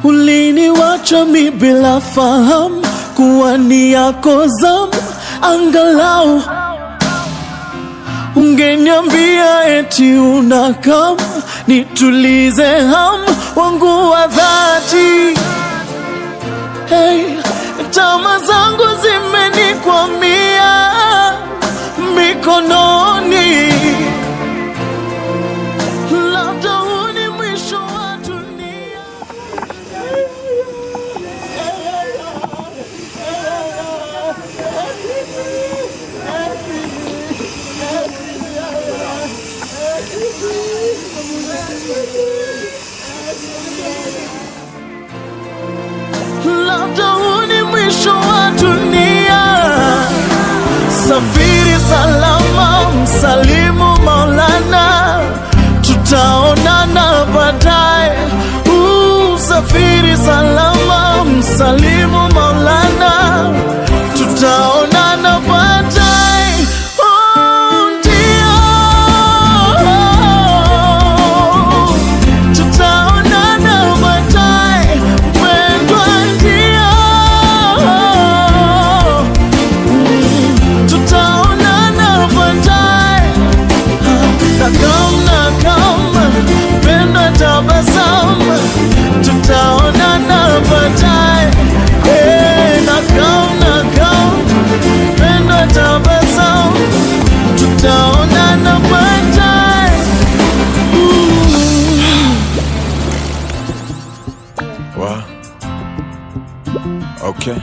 Uliniwacha mi bila fahamu kuwa ni yako zamu, angalau ungeniambia eti unakam, nitulize hamu wangu wa dhati. Hey, tama zangu zimenikwamia mikononi, labda huu ni mwisho wa dunia. Labda huu ni mwisho wa dunia. Safiri salama, msalimu Maulana, tutaonana baadaye. Safiri salama, msalimu Maulana, tutaonana baadaye. Tutaonana baadaye, penda tabasamu, tutaonana baadaye. Wow. Okay.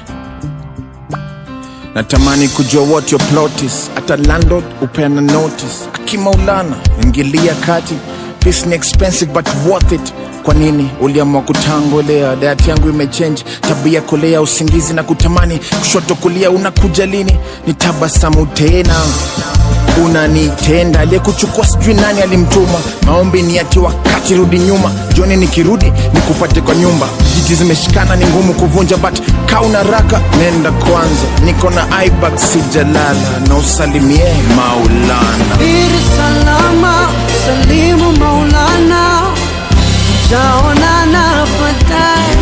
Natamani kujua what your plot is. Ata landlord upena notice. Akimaulana ingilia kati. This ni expensive but worth it. Kwa nini uliamua kutangolea? Diet yangu imechange, tabia kolea, usingizi na kutamani kushoto kulia. Unakuja lini? Nitabasamu tena, unanitenda. Aliyekuchukua sijui nani alimtuma. Maombi ni ati wakati rudi nyuma. Joni nikirudi nikupate kwa nyumba. Jiji zimeshikana ni ngumu kuvunja, but kauna raka nenda kwanza. Niko na iBag sijalala, na usalimie Maulana. Safiri salama, salimu Maulana, tutaonana baadaye.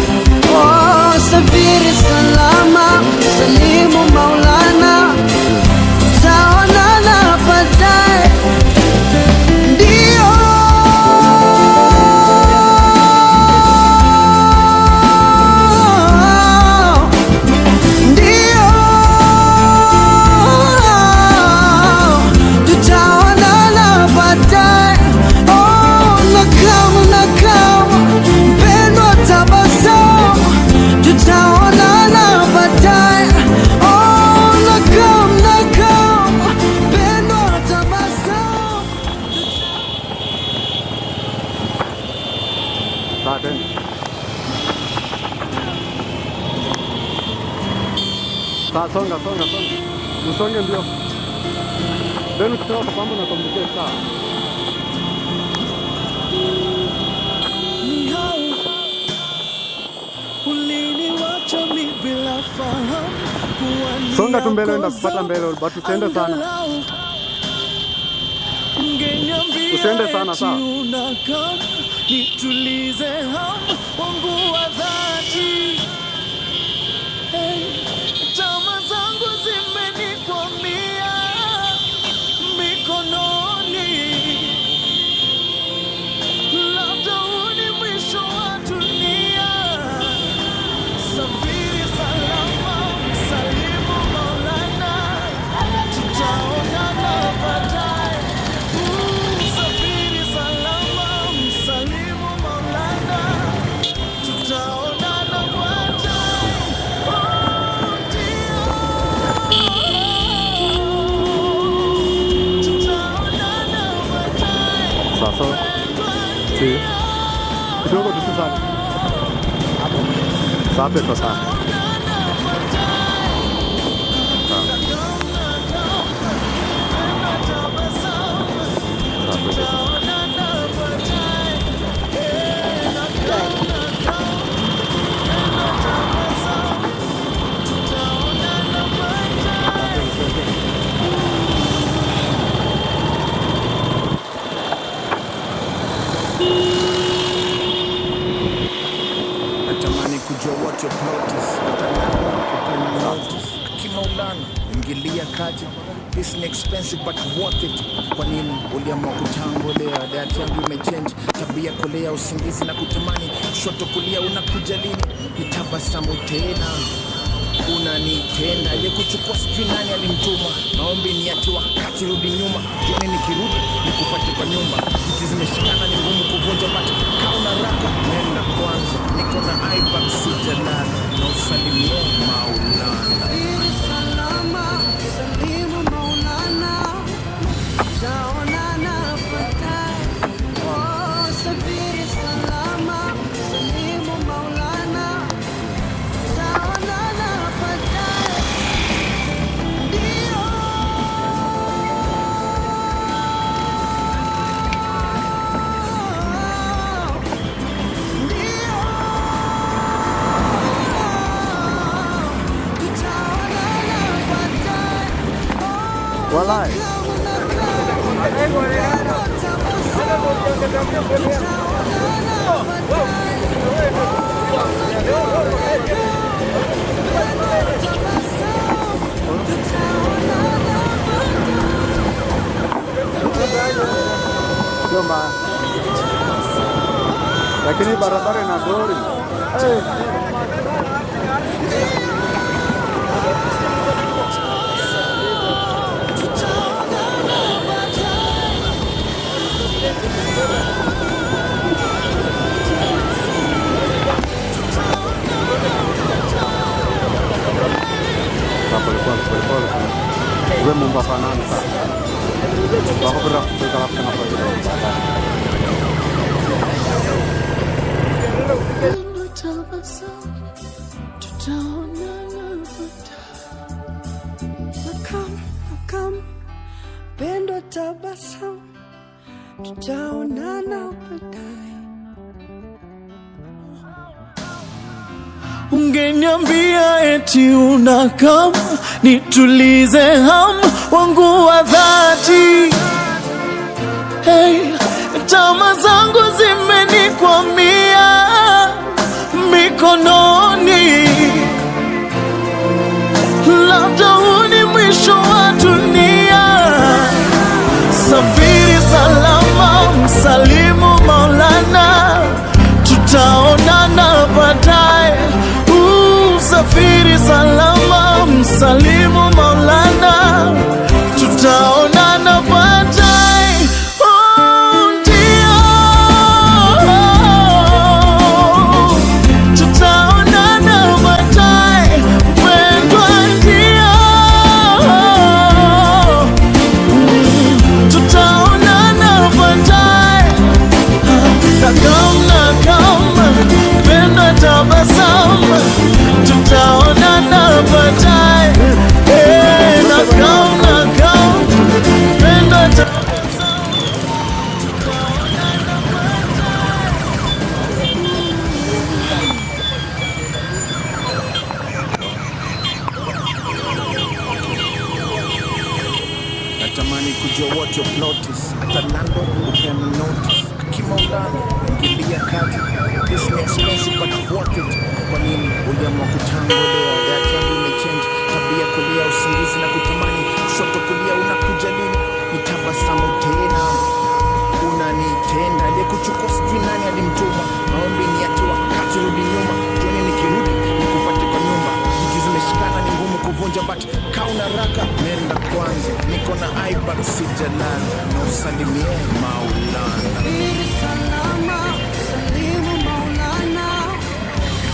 Oh, safiri salama, salimu Maulana, tutaonana baadaye. Ndio tutaonana baadaye. Oh, nakama mpendwa, tabasamu, tutaonana baadaye. Oh, nakama mpendwa, tabasamu. Songa. Musonge mbio. Then ukitoka kwa pambo na komplike saa. Uliniwacha mi bila fahamu kuwa ni Songa tu mbele, yako enda kupata mbele, but usiende sana. Usiende sana sawa. Nitulize hamu wangu wa dhati. Hey, tama zangu zimenikwamia mikononi, labda huu ni mwisho wa dunia. Safiri salama, msalimu Maulana, tutaonana baadaye. Safiri salama, msalimu Maulana, tutaonana baadaye. Tutaonana baadaye. Sasa. Si. Kidogo tu sana. Sape kwa sana. what your plot is. Open notice. Kimaulana, ingilia kati. This is expensive but worth it. Kwa nini uliamua kutangolea? Diet yangu imechange, tabia kolea, usingizi na kutamani. Kushoto kulia unakuja lini? Nitabasamu tena, unanitenda. Ile kuchukua sijui nani alimtuma. Maombi ni ati wakati rudi nyuma. Jioni nikirudi nikupate kwa nyumba. Viti zimeshikana ni ngumu kuvunja bati. Kauna raka nenda kwanza. Niko na iPad sijalala. Na usalimie Maulana. Salama, salimu Maulana. Tutaonana baadaye. Oh, safiri salama, salimu Maulana. Tutaonana baadaye. Ndio. Ndio. Tutaonana baadaye. Walai. Sio mbaya. Lakini barabara ina gori. Polepole. Uwe mumba fanana sana. Wako berapa kenapa itu? Pendo tabasamu, tutaonana baadaye. Ungeniambia eti unakam nitulize hamu wangu wa dhati. Hey, tama zangu zimenikwamia mikononi. Labda huu ni mwisho wa dunia. Safiri salama, msalimu Maulana. Tutaonana baadaye. Safiri salama, msalimu Maulana. Tutaonana baadaye. Ndio. Tutaonana baadaye. Mpendwa, ndio. Tutaonana baadaye. Nakam, pendo tabasamu. Tutaonana baadaye. Nakam, pendo tabasamu. Tutaonana Natamani kujua what your plot is. Hata landlord upeana notice. Kimaulana, ingilia kati. This is expensive but worth it. Kwa nini uliamua kutangolea? Diet yangu imechange, tabia kulia, usingizi na kutamani. Kushoto kulia unakuja lini? Nitabasamu tena, unanitenda. Ile kuchukua sijui nani alimtuma. Maombi ni ati wakati rudi nyuma. Jioni nikirudi nikupate kwa nyumba. Viti zimeshikana ni ngumu kuvunja but kauna raka nenda kwanza. Niko na iPad sijalala. Na usalimie Maulana. Safiri salama, salimu Maulana.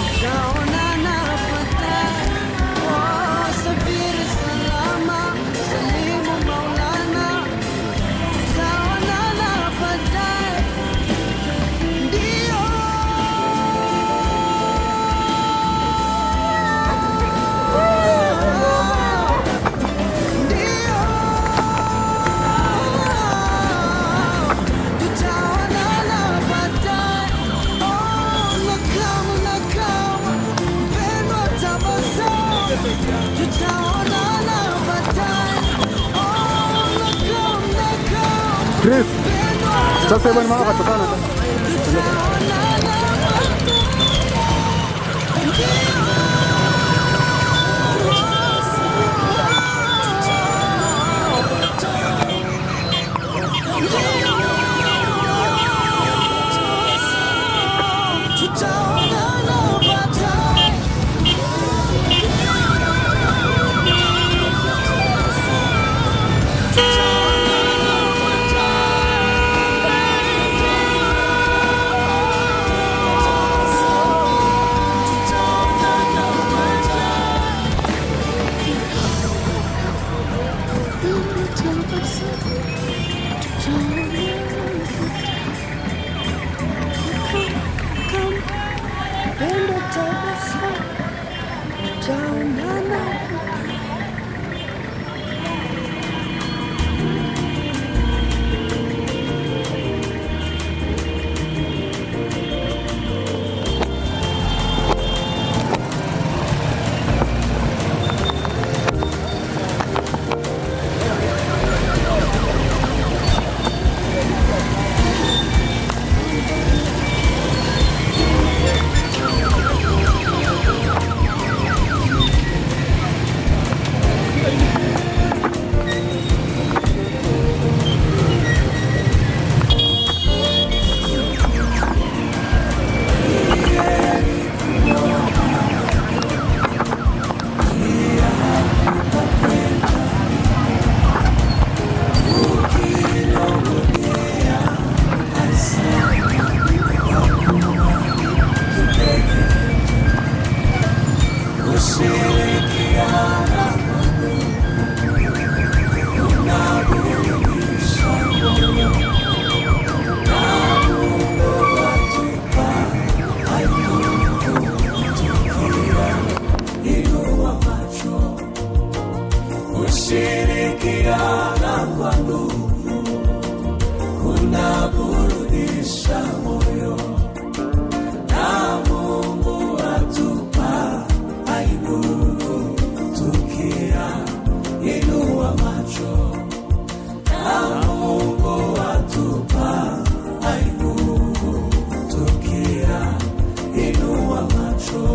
Tutaonana baadaye. Oh, safiri salama, salimu Maulana. Tutaonana baadaye. Ndio. Tutaonana baadaye. Oh, nakam, pendo tabasamu. Tutaonana baadaye. Oh, nakam, Chris, pendo sasa hivi ni mama katokana. tutaonana baadaye. Ndio. kunaburudisha moyo, na Mungu atupa nguvu tukiinua macho, na Mungu atupa nguvu tukiinua macho.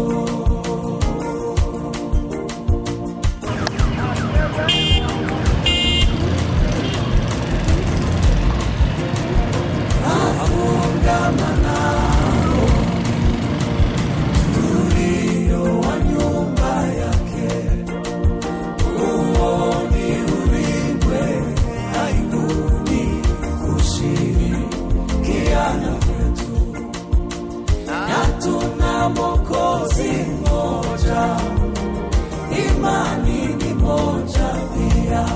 Mwokozi mmoja, imani ni moja pia,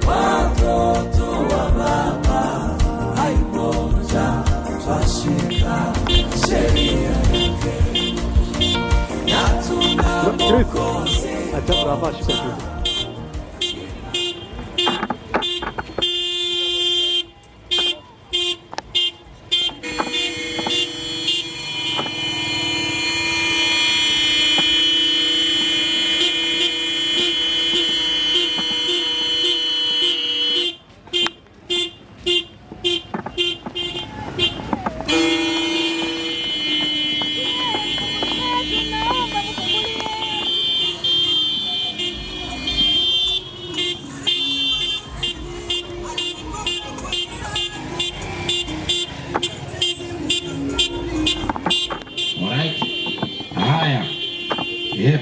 watoto wa Baba moja, twashika sheria yake, na tuna Mwokozi mmoja.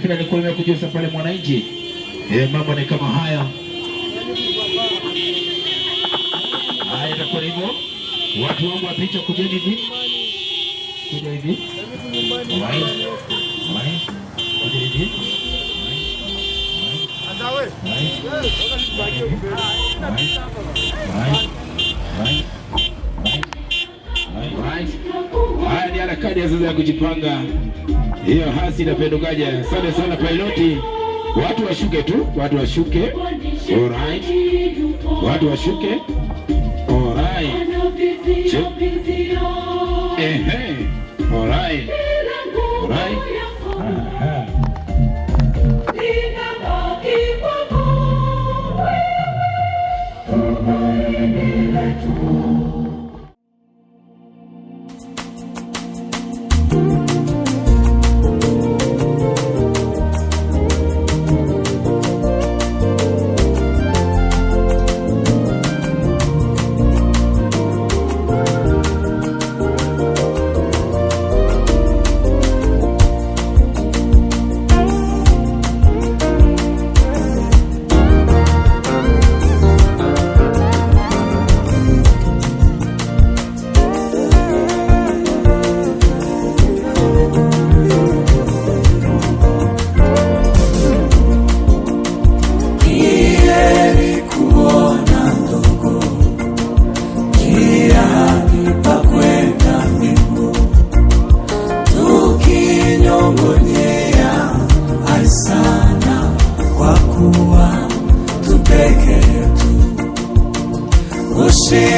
Pia nilikuwa nimekujuza pale Mwananchi. Mambo ni kama haya. Haya itakuwa hivyo. Watu wangu wapicha kujeni hivi. Kuja hivi. Alright. Kuja hivi. Azawe. Haya ni harakati ya sasa ya kujipanga. Hiyo hasi inapendukaje? Asante sana piloti. Watu washuke tu, watu washuke. Alright. Watu washuke. Alright. Alright. Alright. Aha.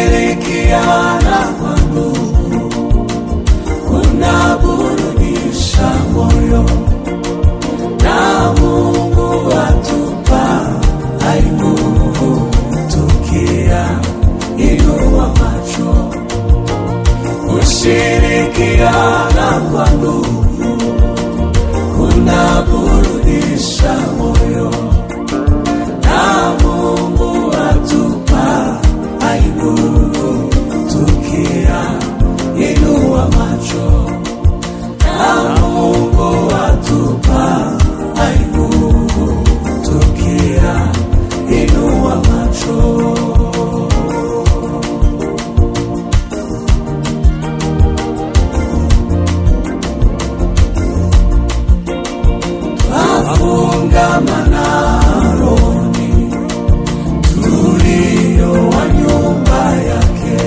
Kushirikiana kwa ndugu kunaburudisha moyo, na Mungu atupa nguvu tukiinua macho. Kushirikiana kwa ndugu kunaburudisha moyo, na Mungu atupa nguvu tukiinua macho, na Mungu atupa nguvu tukiinua macho. Twafungamana rohoni tulio wa nyumba yake,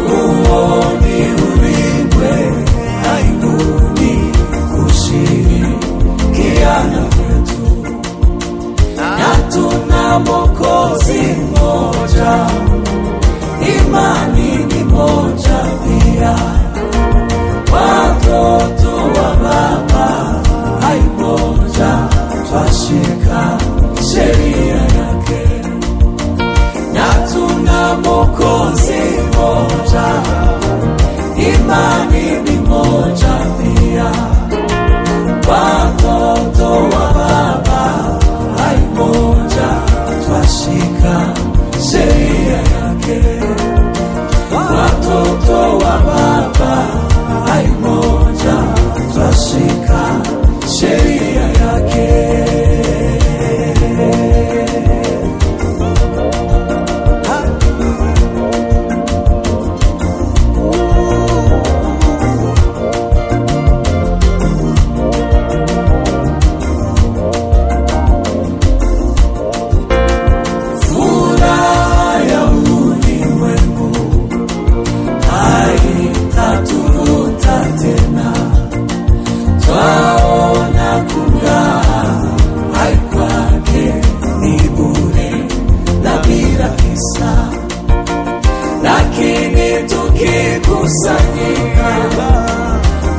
uoni ulindwe aibuni kushirikiana kwetu, na tuna Mwokozi mmoja, imani ni sheria, watoto wa Baba, hai moja, twashika sheria yake, na tuna Mwokozi mmoja, imani ni moja pia, watoto wa Baba, hai moja, twashika sheria yake, watoto wa Baba, hai moja, twashika sheria yake.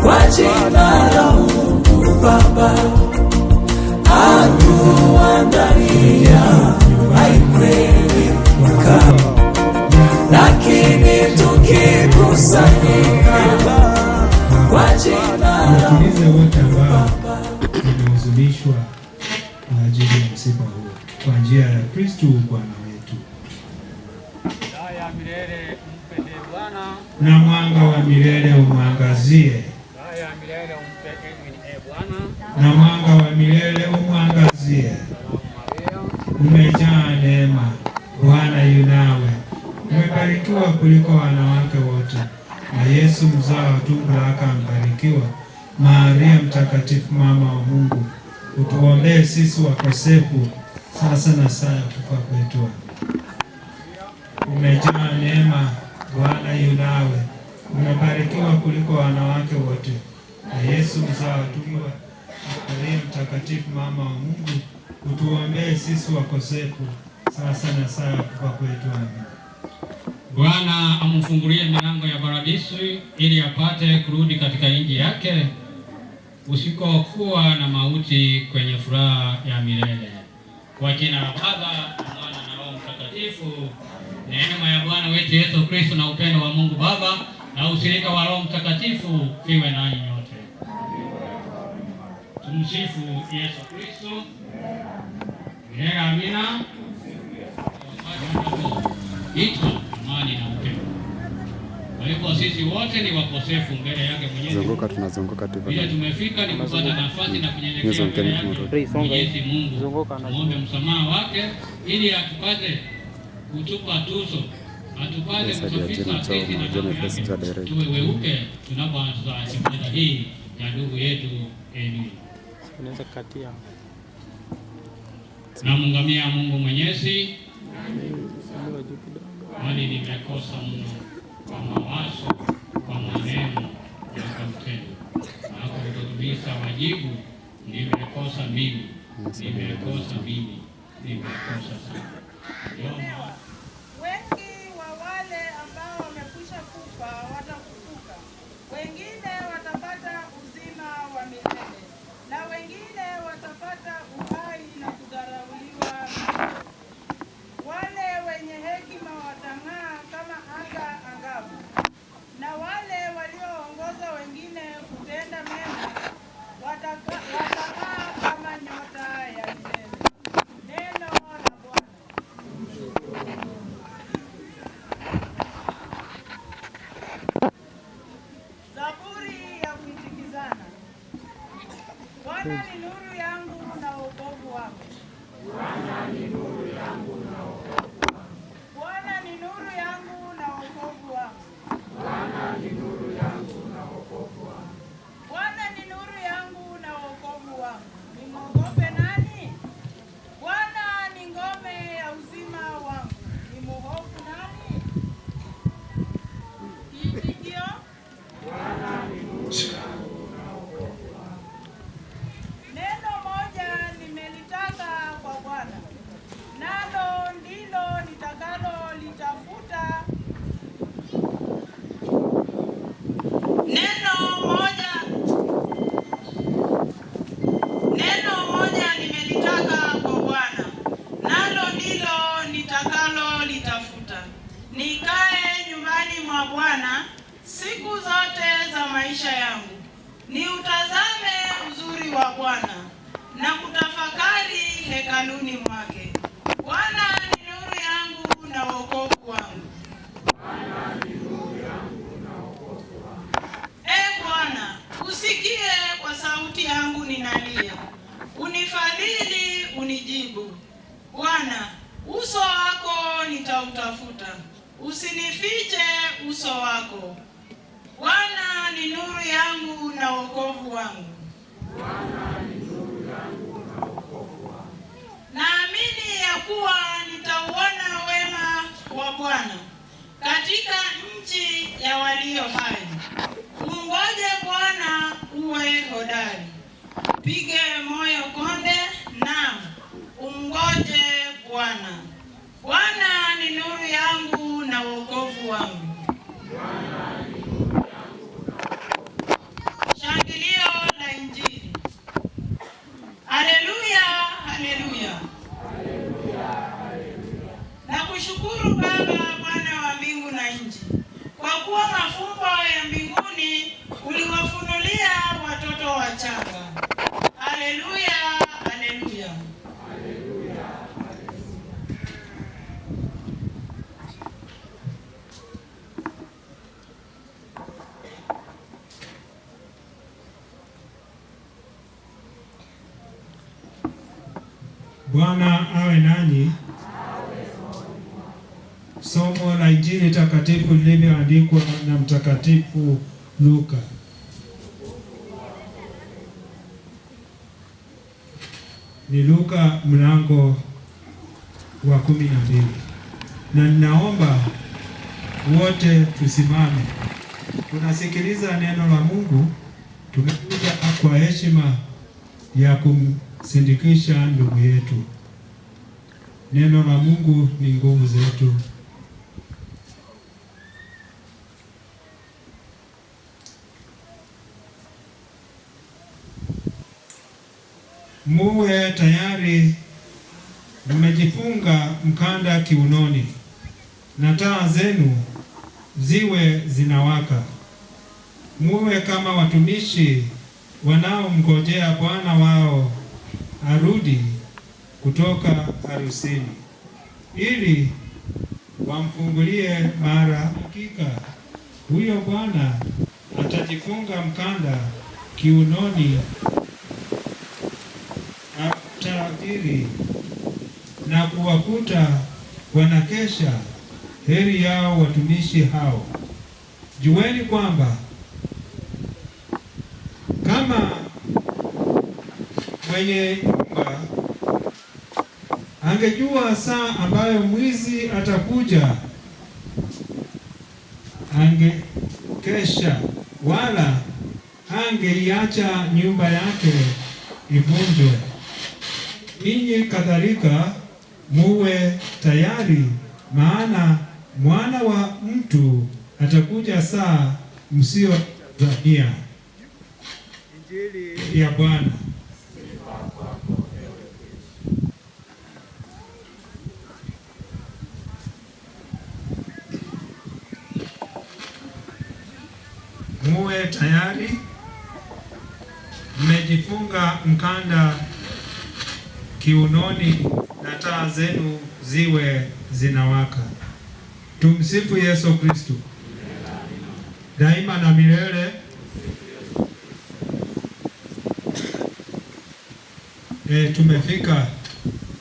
Kwa jina la Mungu Baba, atuandalia haikweli makao, lakini tukikusanyika kwa jina la Mungu wote ambao wamehuzunishwa kwa ajili ya msiba huu kwa njia ya Kristo Bwana wetu. Taa milele umpende Bwana, na mwanga wa milele umwangazie. taa milele umpe Edwin Bwana, na mwanga wa milele umwangazie. Umejaa neema, Bwana yu nawe, umebarikiwa kuliko wanawake wote, na Yesu mzao wa tumbo lako amebarikiwa. Maria mtakatifu, mama wa Mungu, utuombee sisi wakosefu, sasa na saa ya kufa kwetu. Umejaa neema, Bwana yu nawe, umebarikiwa kuliko wanawake wote, na Yesu mzao wa tumbo lako. Maria mtakatifu, mama wa Mungu, utuombee sisi wakosefu, sasa na saa ya kufa kwetu. Amen. Bwana amfungulie milango ya paradiso ili apate kurudi katika nchi yake usikokuwa na mauti, kwenye furaha ya milele. Kwa jina la Baba na Mwana na Roho Mtakatifu. Neema ya Bwana wetu Yesu Kristo na upendo wa Mungu Baba na ushirika wa Roho Mtakatifu viwe nanyi nyote. Tumsifu Yesu Kristo. Amina. Itwa amani na upendo. Kwa hivyo sisi wote ni wakosefu mbele yake Mwenyezi. Tunazunguka tu. Bila tumefika ni kupata nafasi na kunyenyekea mbele yake Mwenyezi Mungu. Muombe msamaha wake ili atupate kutupa tuzo, atupate kusafisha sisi na damu yake, tuwe weupe tunapoanza ibada hii ya ndugu yetu Edwin. Unaweza katia. Namungamia Mungu Mwenyezi, kwani nimekosa mno kwa mawazo, kwa maneno na kwa vitendo, na kututumisha wajibu. Nimekosa mimi, nimekosa sana. Wengi wa wale ambao wamekwisha kufa watafufuka, wengine watapata uzima wa milele, na wengine watapata uhai na kudharauliwa. Wale wenye hekima watang'aa kama anga angavu, na wale walioongoza wengine kutenda mema watang'aa kama nyota ya milele. Neno la Bwana. Zaburi ya kuitikizana. Bwana ni nuru yangu na wokovu wangu. Bwana ni nuru yangu na wokovu wangu. Bwana ni nuru yangu na wokovu wangu. Bwana ni nuru yangu na wokovu wangu. Bwana ni nuru yangu na wokovu wangu. Nimwogope nani? Bwana ni ngome ya uzima wangu. Nimhofu nani? Itikio. Bwana ni nuru yangu na wokovu wangu. mwa Bwana siku zote za maisha yangu, niutazame uzuri wa Bwana na kutafakari hekaluni mwake. Bwana ni nuru yangu na wokovu wangu. Bwana, usikie kwa sauti yangu ninalia, unifadhili, unijibu. Bwana, uso wako nitautafuta, usinifiche uso wako. Bwana ni nuru yangu na wokovu wangu. Naamini ya kuwa nitauona wema wa Bwana katika nchi ya walio hai. Ungoje Bwana, uwe hodari, pige moyo konde, na ungoje Bwana. Bwana ni nuru yangu na wokovu wangu. Shangilio la Injili. Haleluya, haleluya. Nakushukuru Baba, Bwana wa mbingu na nchi, kwa kuwa mafumbo ya mbinguni uliwafunulia watoto wachanga. Haleluya, haleluya. Bwana awe nanyi. Somo la Injili takatifu lilivyoandikwa na Mtakatifu Luka. Ni Luka mlango wa 12. Na ninaomba wote tusimame. Tunasikiliza neno la Mungu. Tumekuja kwa heshima ya kumsindikisha ndugu yetu. Neno la Mungu ni nguvu zetu. Muwe tayari, mmejifunga mkanda kiunoni, na taa zenu ziwe zinawaka. Muwe kama watumishi wanaomngojea bwana wao arudi kutoka harusini, ili wamfungulie mara. Hakika huyo bwana atajifunga mkanda kiunoni, atabiri na kuwakuta wanakesha. Heri yao watumishi hao. Jueni kwamba kama mwenye nyumba angejua saa ambayo mwizi atakuja, angekesha, wala angeiacha nyumba yake ivunjwe. Ninyi kadhalika muwe tayari, maana Mwana wa Mtu atakuja saa msiyodhania. Injili ya Bwana. Muwe tayari, mmejifunga mkanda kiunoni, na taa zenu ziwe zinawaka. Tumsifu Yesu Kristo. Daima na milele. Tumefika,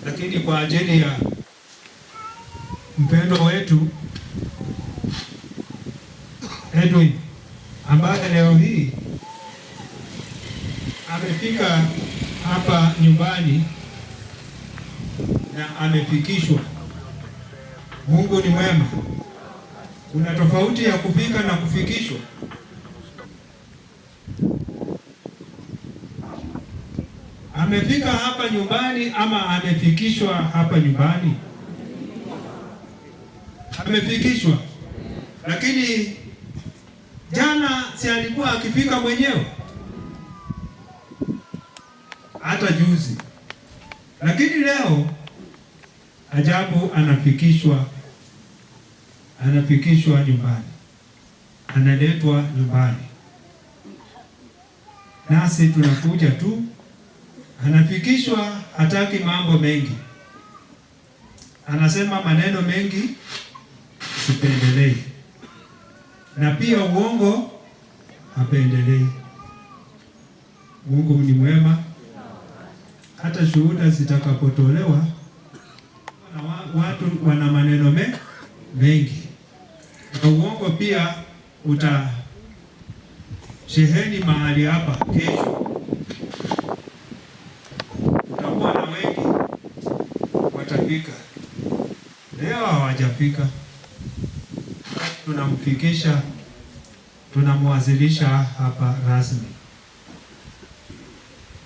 lakini kwa ajili ya mpendo wetu Edwin ambaye leo hii amefika hapa nyumbani na amefikishwa. Mungu ni mwema. Kuna tofauti ya kufika na kufikishwa. Amefika hapa nyumbani ama amefikishwa hapa nyumbani? Amefikishwa. Lakini jana si alikuwa akifika mwenyewe? Hata juzi. Lakini leo ajabu, anafikishwa nyumbani. analetwa nyumbani, nasi tunakuja tu, anafikishwa, hataki mambo mengi, anasema maneno mengi sipendelei, na pia uongo hapendelei. Mungu ni mwema. Hata shuhuda zitakapotolewa, watu wana maneno mengi, na uongo pia utasheheni mahali hapa. Kesho utakuwa na wengi watafika, leo hawajafika, tunamfikisha, tunamwasilisha hapa rasmi.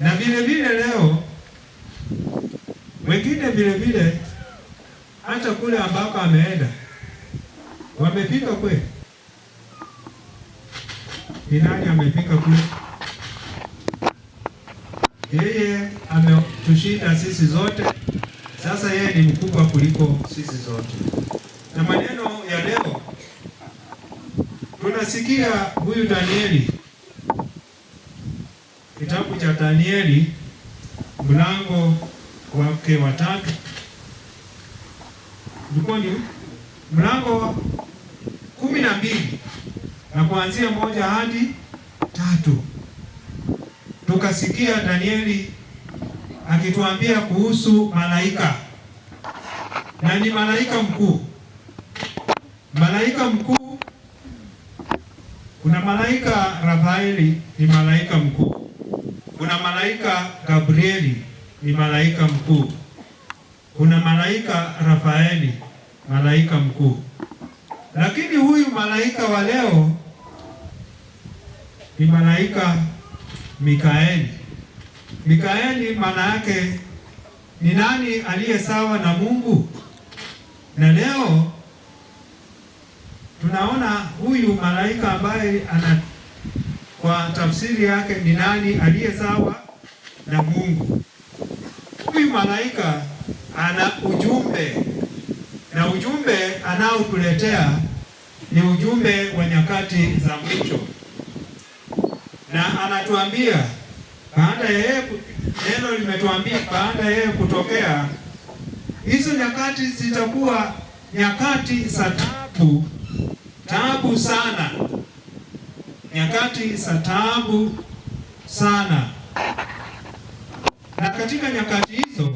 Na vile vile leo wengine vile vile hata kule ambako ameenda wamefika kweli. Ni nani amefika kule? Yeye ametushinda sisi zote. Sasa yeye ni mkubwa kuliko sisi zote. Na maneno ya leo tunasikia huyu Danieli, kitabu cha Danieli mlango wake wa 3, ndipo ni mlango 12 na kuanzia 1 hadi 3. Tukasikia Danieli akituambia kuhusu malaika, na ni malaika mkuu. Malaika mkuu, kuna malaika Rafaeli ni malaika mkuu, kuna malaika Gabrieli ni malaika mkuu, kuna malaika Rafaeli malaika mkuu. Lakini huyu malaika wa leo ni malaika Mikaeli. Mikaeli maana yake ni nani aliye sawa na Mungu? Na leo tunaona huyu malaika ambaye kwa tafsiri yake ni nani aliye sawa na Mungu. Huyu malaika ana ujumbe, na ujumbe anaotuletea ni ujumbe wa nyakati za mwisho, na anatuambia baada ya yeye, neno limetuambia baada ya yeye kutokea, hizo nyakati zitakuwa nyakati za taabu sana, nyakati za taabu sana. Na katika nyakati hizo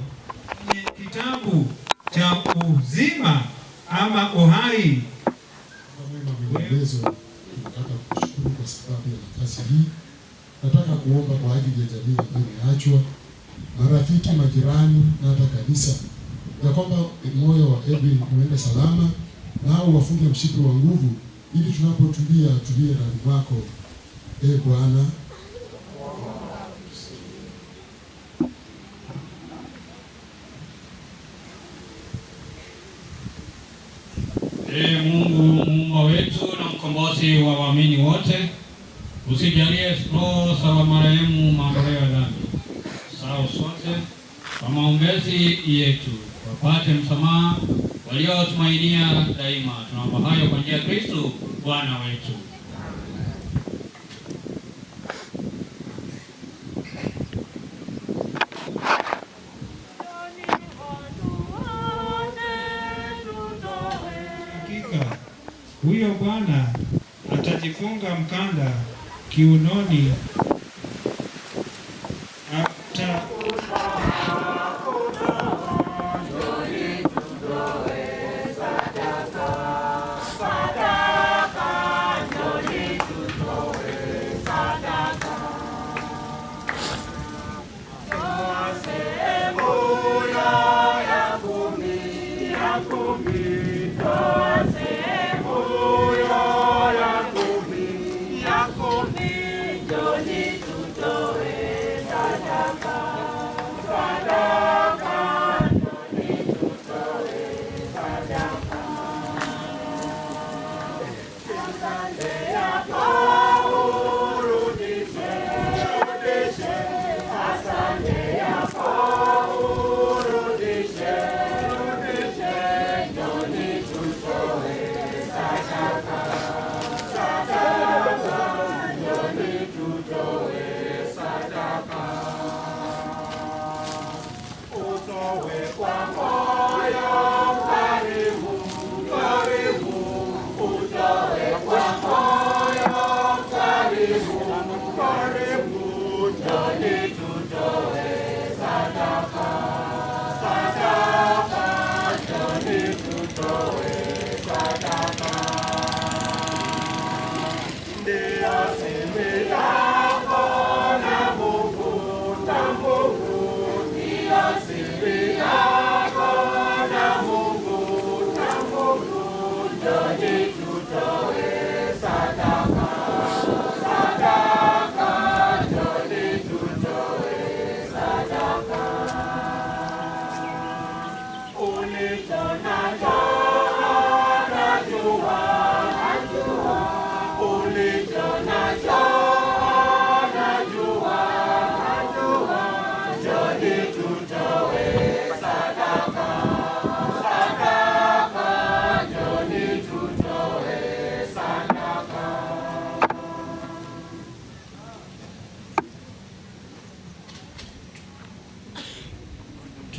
ni kitabu cha uzima ama uhai. Maelezo, nataka kushukuru kwa sababu ya nafasi hii. Nataka kuomba kwa ajili ya jamii ambayo imeachwa, marafiki, majirani na hata kanisa, ya kwamba moyo wa Edwin uende salama, nao wafunge mshipi wa nguvu, ili tunapotulie ndani mwako, Bwana. Mungu muumba wetu na mkombozi wa waamini wote, usijalie roho za marehemu maondoleo ya dhambi. Sahau sote kwa maombezi yetu wapate msamaha waliotumainia daima. Tunaomba hayo kwa njia ya Kristo Bwana wetu. Huyo bwana atajifunga mkanda kiunoni, Sadaka.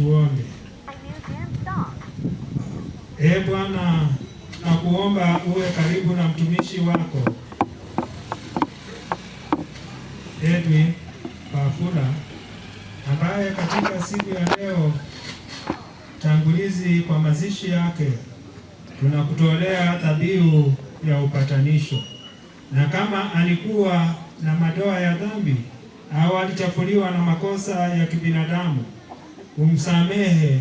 Tuombe. Bwana, nakuomba uwe karibu na mtumishi wako Edwin Pafula ambaye katika siku ya leo tangulizi kwa mazishi yake tunakutolea dhabihu ya upatanisho, na kama alikuwa na madoa ya dhambi au alichafuliwa na makosa ya kibinadamu, umsamehe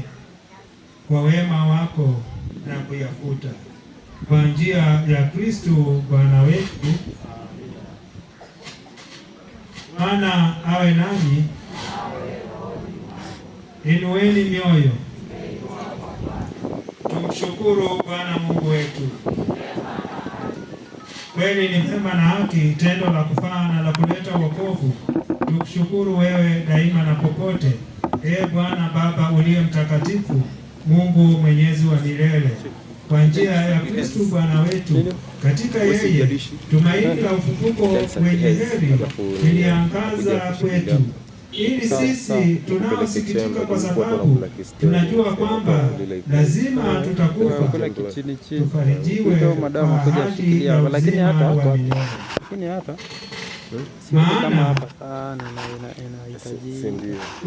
kwa wema wako na kuyafuta kwa njia ya Kristo Bwana wetu. Bwana awe nanyi. Inueni mioyo. Tumshukuru Bwana Mungu wetu. Kweli ni mema na haki, tendo la kufaa na la kuleta wokovu. Tukushukuru wewe daima na popote, Bwana Baba uliye mtakatifu, Mungu mwenyezi wa milele, kwa njia ya Kristo Bwana wetu. Katika yeye tumaini la ufufuko wenye heri liliangaza kwetu, ili sisi tunaosikitika kwa sababu tunajua kwamba lazima tutakufa, tufarijiwe kwa ahadi ya uzima wa milele. Maana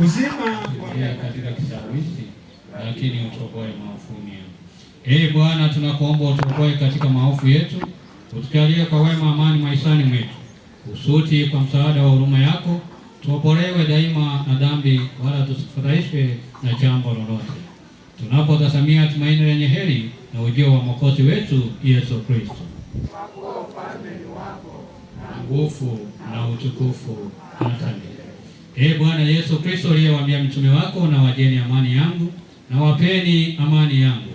uzima katika kishawishi, lakini utuokoe maofuni. Bwana, tunakuomba utuokoe katika maovu yetu, utujalie kwa wema amani maishani mwetu, usuti kwa msaada wa huruma yako, tuopolewe daima na dhambi, wala tusifadhaishwe na jambo lolote, tunapotazamia tumaini lenye heri na ujio wa Mwokozi wetu Yesu Kristo. Nguvu na utukufu hata milele. Bwana Yesu Kristo uliyewaambia mtume wako, na wajeni amani yangu na wapeni amani yangu,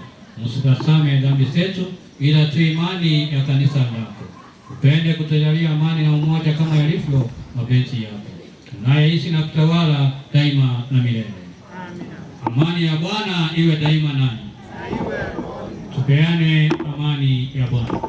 msitazame dhambi zetu ila tu imani ya kanisa lako. Upende kutujalia amani na umoja kama yalivyo mapenzi yako, tunayeishi na kutawala daima na milele. Amani ya Bwana iwe daima nani. Tupeane amani ya Bwana.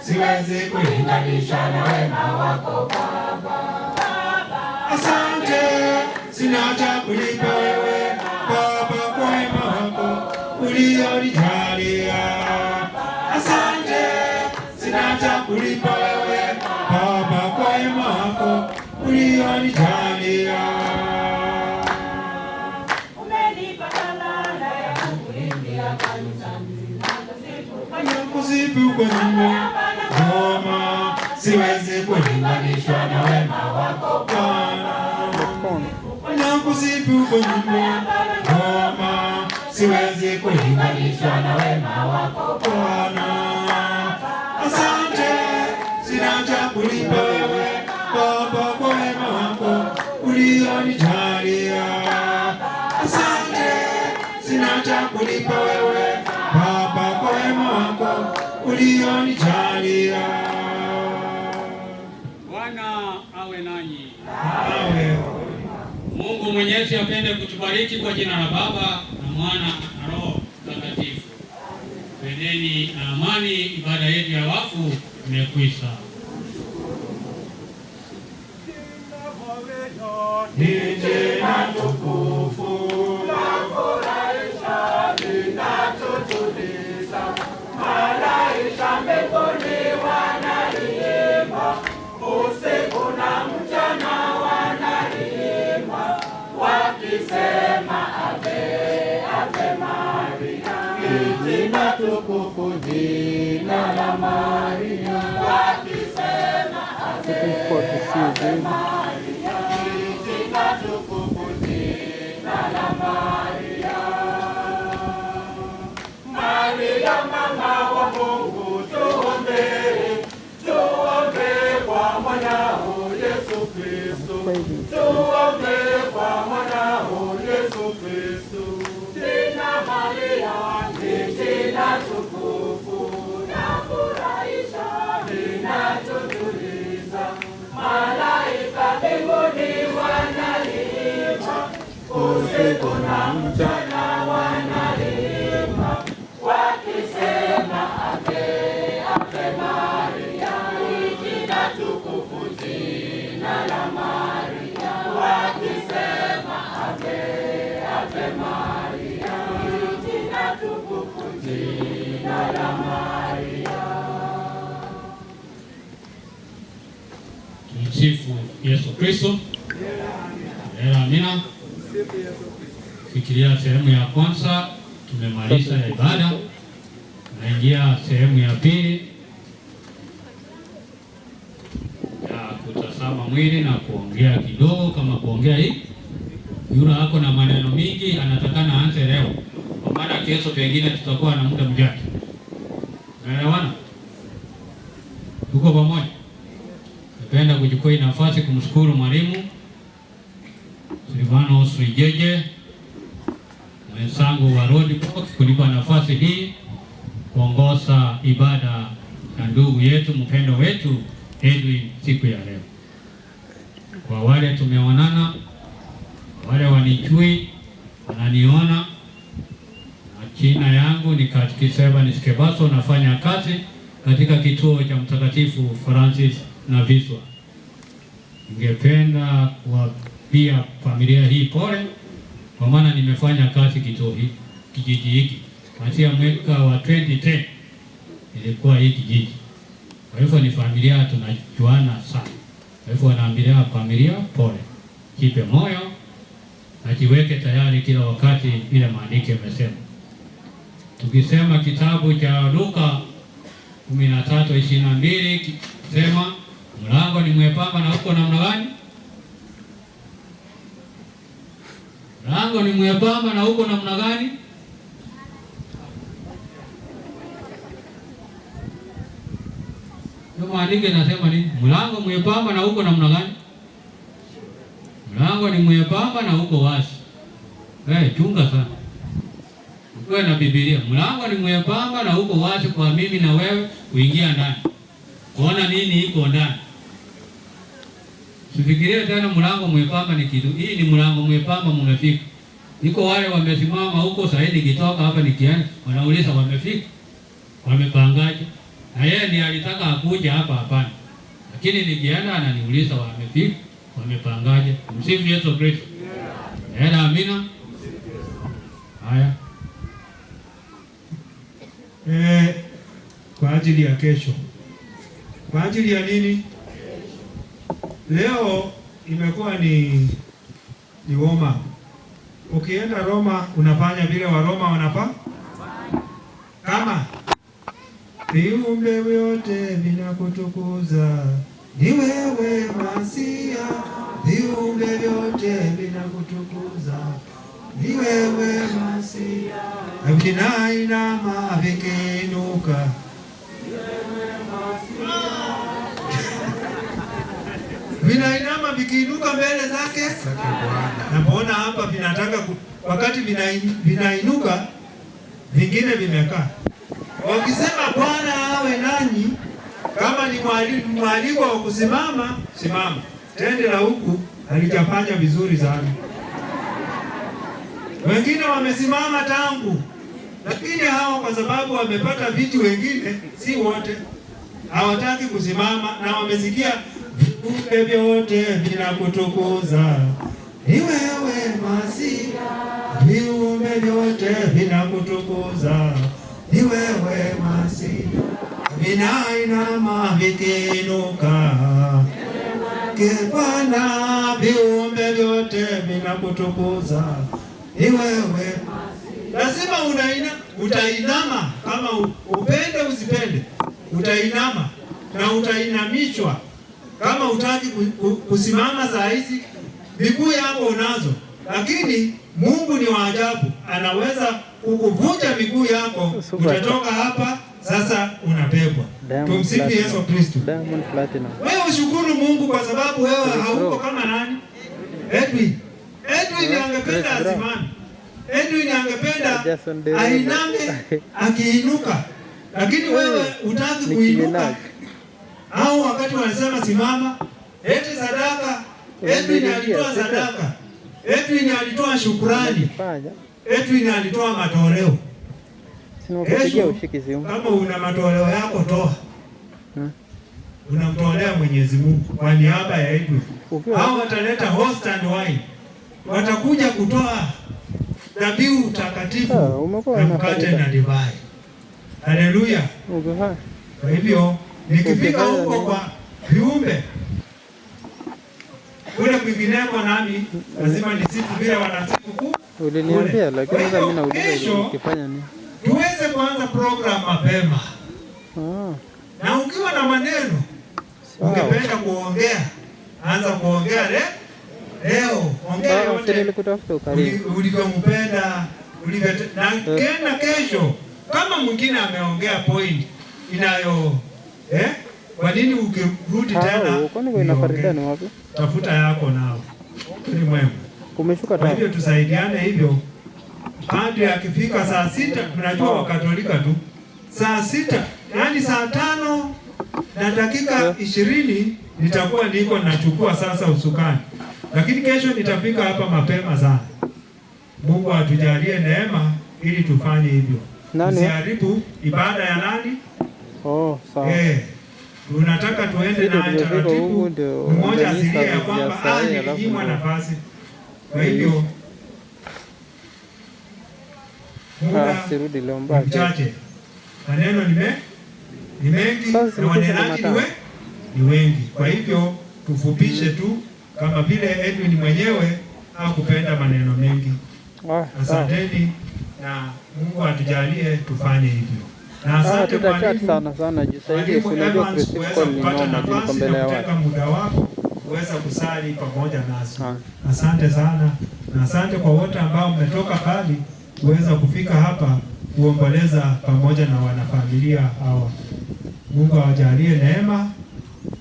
Siwezi kulinganisha na wema wako Baba. Asante, sina cha kulipa wewe Baba kwa wema wako ulionijalia. Asante, sina cha kulipa wewe Baba kwa wema wako ulionijalia. Umenipa talanta ya kukuimbia kanisani, nakusifu kwa nyimbo ngoma, siwezi kulinganishwa na wema wako Bwana. Nakusifu kwa nyimbo ngoma, siwezi kulinganishwa na wema wako Bwana. Asante, sina cha kulipa wewe Baba kwa wema wako ulionijalia. Asante, sina cha kulipa wewe Baba ulionijalia. Bwana awe nanyi. Awe. Mungu Mwenyezi apende kutubariki kwa jina la Baba na Mwana na Roho Mtakatifu. Pendeni na amani. Ibada yetu ya wafu imekwisha. Nije na tukufu na furahisha, linatutuliza. Malaika mbinguni wanaliimba, usiku na mchana wanaliimba, wakisema Ave, Ave Maria. Jina tukufu, jina la Maria, wakisema Ave, Ave Maria. Jina tukufu, jina la Maria. Maria mama wa Mungu, tuombee, tuombee kwa mwanao Yesu Kristo, tuombee kwa mwanao Yesu Kristo. Jina Maria ni jina tukufu, na furahisha, linatutuliza. Malaika mbinguni wanaliimba, usiku na mchana wanaliimba, wakisema Ave, Ave Maria. Jina tukufu, jina la Maria, wakisema Ave, Ave Maria. Jina tukufu, jina la Maria. Tumsifu Yesu Kristo. Amina. Fikiria sehemu ya kwanza tumemaliza ya ibada. Tunaingia sehemu ya pili ya kutazama mwili na kuongea kidogo. Kama kuongea hii yule hako na maneno mingi, anatakana aanze leo, kwa maana kesho pengine tutakuwa na muda mchache. Unaelewana? Tuko pamoja? Napenda kuchukua nafasi kumshukuru mwalimu Silvano Srijeje, mwenzangu wa Roadblock, kunipa nafasi hii kuongoza ibada na ndugu yetu mpendo wetu Edwin siku ya leo. Kwa wale tumeonana, wale wanichui wananiona, majina yangu ni Katikiseba Niskebaso, nafanya kazi katika kituo cha Mtakatifu Francis na Viswa. Ningependa kuwapia familia hii pole, kwa maana nimefanya kazi kituo hiki, kijiji hiki kuanzia mwaka wa 2010 ilikuwa hii kijiji. Kwa hivyo ni familia tunajuana sana. Kwa hivyo naambilia familia pole, kipe moyo na jiweke tayari kila wakati vile maandiko yamesema. Tukisema kitabu cha Luka 13:22 sema mlango ni mwembamba na uko namna gani? Mlango ni mwembamba na uko namna gani? Ndio maandiko yanasema nini? Mlango mwembamba na uko namna gani? Mlango ni mwembamba na uko wazi. Chunga sana. Ukiwa na Biblia, mlango ni mwembamba na uko wazi kwa mimi na wewe kuingia ndani. Kuona nini iko ndani. Sifikirie tena mlango mwembamba ni kitu. Hii ni mlango mwembamba mmefika. Niko wale wamesimama huko sasa nikitoka hapa nikienda wanauliza wamefika. Wamepangaje? Na yeye ndiye alitaka akuja hapa hapana. Lakini nikienda ananiuliza wamefika, wamepangaje? Msifu Yesu Kristo. Amina. Haya. Kwa ajili ya kesho. Kwa ajili ya nini? Leo imekuwa ni Roma. Ukienda Roma unafanya vile wa Roma wanafanya. Kama viumbe vyote vinakutukuza, ni wewe Masia. Viumbe vyote vinakutukuza, ni wewe Masia. Vinainama vikiinuka, vinainama vikiinuka mbele zake. Naona hapa vinataka wakati vinainuka, vingine vimekaa. wakisema Bwana awe nanyi, kama ni mwaliko wa kusimama, simama. Tende la huku halijafanya vizuri sana. Wengine wamesimama tangu, lakini hao kwa sababu wamepata viti, wengine si wote hawataki kusimama, na wamesikia viumbe vyote vinakutukuza ni wewe Masia, viumbe vyote vinakutukuza ni wewe Masia, vinainama vikiinuka Bwana, viumbe vyote vinakutukuza ni wewe. Lazima utainama, kama upende usipende, utainama na utainamishwa. Kama utaki kusimama saa hizi, miguu yako unazo, lakini Mungu ni wa ajabu, anaweza kukuvunja miguu yako, utatoka hapa sasa unabebwa. Tumsifu Yesu Kristo. Wewe ushukuru Mungu kwa sababu wewe hauko kama nani? Edwin angependa asimame. Edwin angependa ainame akiinuka, lakini wewe utaki kuinuka. Au wakati wanasema simama, eti sadaka, Edwin alitoa sadaka, Edwin alitoa shukrani, Edwin alitoa matoleo. Kama una matoleo yako toa, unamtolea Mwenyezi Mungu kwa niaba ya Edwin. Hao wataleta host and wine, watakuja kutoa dhabihu takatifu na mkate na divai. Haleluya. Kwa hivyo nikifika huko kwa viumbe kule kwingineko, nami lazima nisifu vile wanasifu kuu. Uliniambia, lakini sasa mimi nauliza ukifanya nini? Tuweze kuanza program mapema. Na ukiwa na maneno ungependa kuongea, anza kuongea leo. Ongea yote ulivyompenda, na kesho kama mwingine ameongea point inayo kwa nini ukirudi tena tafuta yako nao ni mwema. Kumeshuka kwa hivyo tusaidiane hivyo. Hadi akifika saa 6, tunajua Wakatolika tu saa 6, yani saa 5 na dakika 20 nitakuwa niko nachukua sasa usukani, lakini kesho nitafika hapa mapema sana. Mungu atujalie neema ili tufanye hivyo. Usiharibu ibada ya nani? Sawa. Tunataka tuende na taratibu mmoja asilie ya kwamba nikinyimwa nafasi. Kwa hivyo sirudi leo mbaya. Mchache. Maneno ni mengi na wanenaji ni wengi. Kwa hivyo tufupishe tu kama vile Edwin mwenyewe hakupenda maneno mengi. Asanteni na Mungu atujalie tufanye hivyo. Na asante sana jisaidie, unajua Kristo ni noma jiko mbele ya watu. Muda wako uweza kusali pamoja nasi. Asante sana na asante kwa wote ambao mmetoka mbali kuweza kufika hapa kuomboleza pamoja na wanafamilia hawa. Mungu awajalie neema.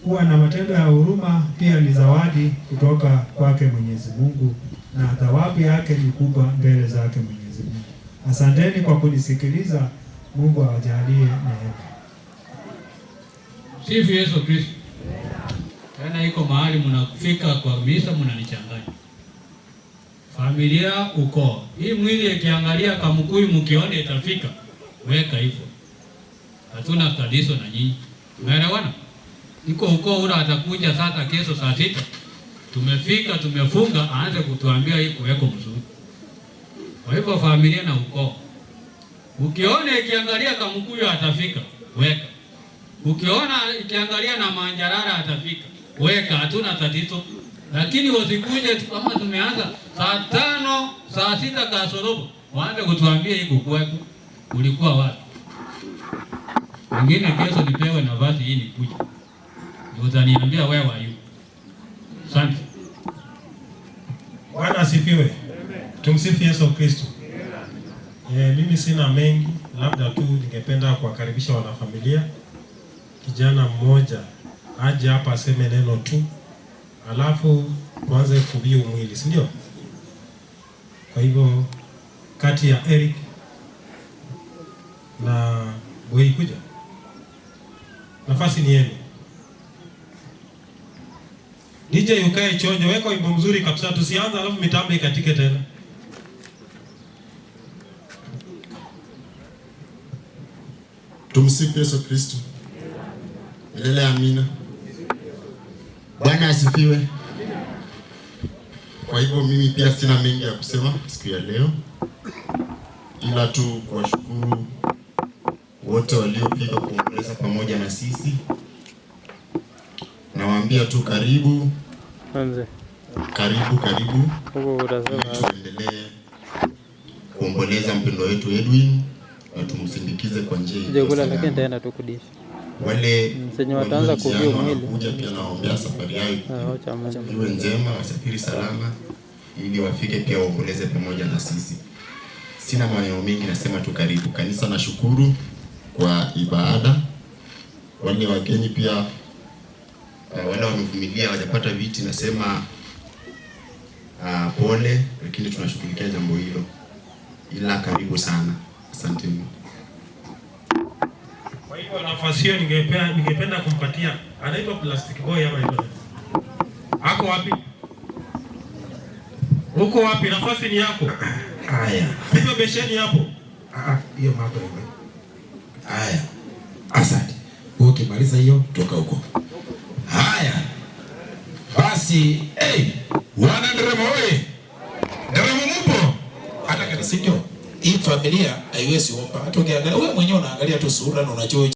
Kuwa na matendo ya huruma pia ni zawadi kutoka kwake Mwenyezi Mungu, na thawabu yake ni kubwa mbele zake Mwenyezi Mungu. Asanteni kwa kunisikiliza. Mungu awajalie neema. Sifu Yesu Kristo. Tena iko mahali mnafika kwa misa mnanichanganya. Familia ukoo. Hii mwili ikiangalia Kamkuyu mkione itafika. Weka hivyo. Hatuna tatizo na nyinyi. Umeelewana? Iko ukoo ule atakuja sasa kesho saa 6. Tumefika, tumefunga, aanze kutuambia hii kuweko mzuri. Kwa hivyo familia na ukoo. Ukiona ikiangalia Kamkuyu atafika, weka. Ukiona ikiangalia na Manjarara atafika, weka, hatuna tatizo. Lakini usikuje kama tumeanza saa 5, saa 6 kasorobo, waanze kutuambia hii kukuwepo. Ulikuwa wapi? Wengine kesho nipewe nafasi hii nikuje. Utaniambia wewe wapi? Asante. Bwana asifiwe. Tumsifu Yesu Kristo. Mimi sina mengi, labda tu ningependa kuwakaribisha wanafamilia. Kijana mmoja aje hapa aseme neno tu, alafu tuanze kubiu mwili, si ndio? Kwa hivyo kati ya Eric na Boy kuja. Nafasi ni yenu. DJ ukae chonjo, weka wimbo mzuri kabisa, tusianza alafu mitambo ikatike tena. Tumsifu Yesu Kristo. Milele amina. Bwana asifiwe. Kwa hivyo mimi pia sina mengi ya kusema siku ya leo, ila tu kuwashukuru wote waliopika kuomboleza pamoja na sisi. Nawaambia tu karibu. Karibu. Tuendelee kuomboleza mpendo wetu Edwin na tumsindikize kwa njia wale wataanza kuhubiri mwili kuja pia naombea safari yao iwe njema, wasafiri salama ili wafike pia waomboleze pamoja na sisi. Sina maneno mengi, nasema tu karibu. Kanisa nashukuru kwa ibada. Wale wageni pia wale wamevumilia hawajapata viti, nasema pole, lakini tunashughulikia jambo hilo. Ila karibu sana. Asante. Kwa hivyo nafasi hiyo ningependa kumpatia, anaitwa Plastic Boy hapa hivi. Ako wapi? Uko wapi? Nafasi ni yako. Haya. Hiyo besheni hapo. Hiyo mambo hiyo. Haya. Asante. Ukimaliza hiyo toka huko. Haya. Basi, wana Nderemo wewe. Nderemo mpo? Hata kama sio hii familia haiwezi omba. Hata ukiangalia wewe mwenyewe unaangalia tu sura na unajua